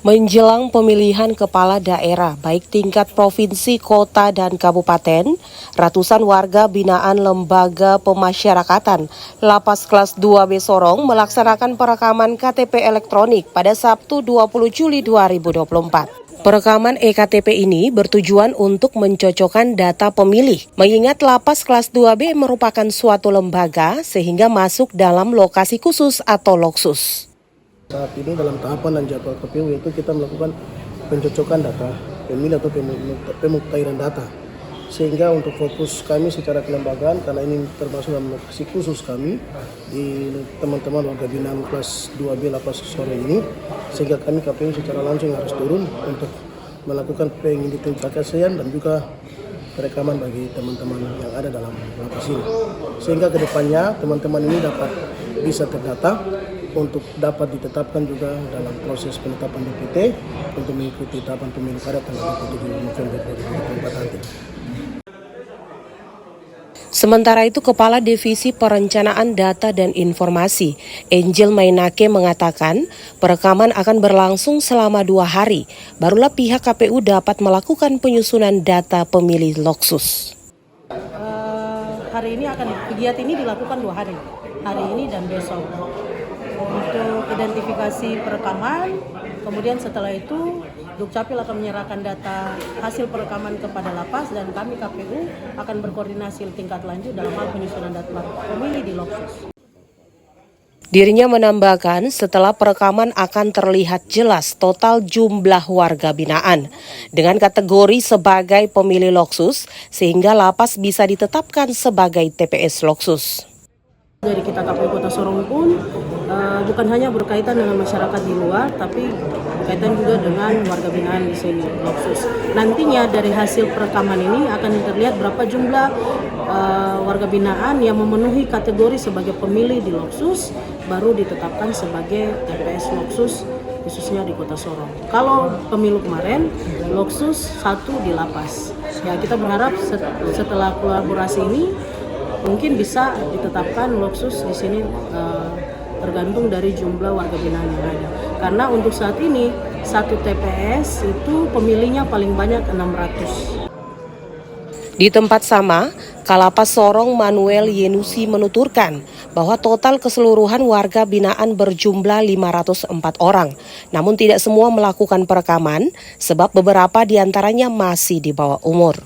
Menjelang pemilihan kepala daerah baik tingkat provinsi, kota, dan kabupaten, ratusan warga binaan Lembaga Pemasyarakatan Lapas Kelas 2B Sorong melaksanakan perekaman KTP elektronik pada Sabtu 20 Juli 2024. Perekaman eKTP ini bertujuan untuk mencocokkan data pemilih, mengingat Lapas Kelas 2B merupakan suatu lembaga sehingga masuk dalam lokasi khusus atau loksus. Saat ini dalam tahapan dan jadwal KPU itu kita melakukan pencocokan data pemilih atau pemuktahiran data. Sehingga untuk fokus kami secara kelembagaan, karena ini termasuk dalam lokasi khusus kami di teman-teman warga binaan kelas 2B Lapas Sorong ini, sehingga kami KPU secara langsung harus turun untuk melakukan pengidentifikasian dan juga perekaman bagi teman-teman yang ada dalam lapas ini. Sehingga kedepannya teman-teman ini dapat bisa terdata untuk dapat ditetapkan juga dalam proses penetapan DPT untuk mengikuti tahapan pemilu kada tanggal 27 November 2024 nanti. Sementara itu, Kepala Divisi Perencanaan Data dan Informasi, Angel Mainake, mengatakan perekaman akan berlangsung selama 2 hari. Barulah pihak KPU dapat melakukan penyusunan data pemilih loksus. Hari ini kegiatan ini dilakukan 2 hari, hari ini dan besok. Untuk identifikasi perekaman, kemudian setelah itu Dukcapil akan menyerahkan data hasil perekaman kepada lapas dan kami KPU akan berkoordinasi tingkat lanjut dalam hal penyusunan data pemilih di loksus. Dirinya menambahkan setelah perekaman akan terlihat jelas total jumlah warga binaan dengan kategori sebagai pemilih loksus sehingga lapas bisa ditetapkan sebagai TPS loksus. Dari kita KPU Kota Sorong pun bukan hanya berkaitan dengan masyarakat di luar, tapi berkaitan juga dengan warga binaan di sini, loksus. Nantinya dari hasil perekaman ini akan terlihat berapa jumlah warga binaan yang memenuhi kategori sebagai pemilih di loksus, baru ditetapkan sebagai TPS loksus, khususnya di Kota Sorong. Kalau pemilu kemarin, loksus 1 di lapas. Ya, kita berharap setelah kolaborasi ini, mungkin bisa ditetapkan loksus di sini tergantung dari jumlah warga binaan yang ada. Karena untuk saat ini satu TPS itu pemilihnya paling banyak 600. Di tempat sama, Kalapas Sorong Manuel Yenusi menuturkan bahwa total keseluruhan warga binaan berjumlah 504 orang. Namun tidak semua melakukan perekaman sebab beberapa diantaranya masih di bawah umur.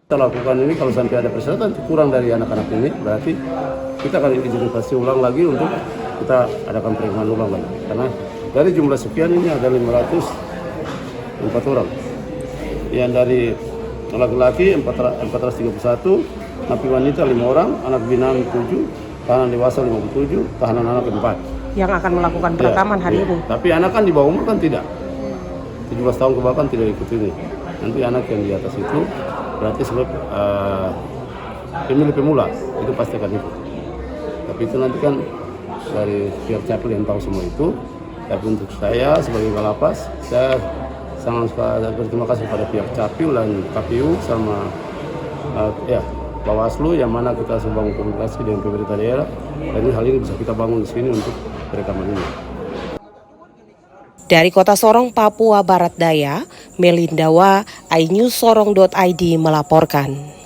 Kita lakukan ini kalau sampai ada persyaratan kurang dari anak-anak ini, berarti kita akan identifikasi ulang lagi untuk kita adakan perekaman ulang lagi. Karena dari jumlah sekian ini ada 504 orang. Yang dari laki-laki 431, napi wanita 5 orang, anak binaan 7, tahanan dewasa 57, tahanan anak 4. Yang akan melakukan perekaman hari ini. Tapi anak kan di bawah umur kan tidak. 17 tahun ke bawah kan tidak ikut ini. Nanti anak yang di atas itu berarti sebab pemilih pemula itu pasti akan ikut. Tapi itu nanti kan dari pihak Capil yang tahu semua itu. Tapi untuk saya sebagai Kalapas, saya sangat berterima kasih kepada pihak Capil dan KPU sama Bawaslu yang mana kita membangun komunikasi dengan pemerintah daerah. Dan hal ini bisa kita bangun di sini untuk perekaman ini. Dari Kota Sorong, Papua Barat Daya, Melindawa, iNews Sorong.id melaporkan.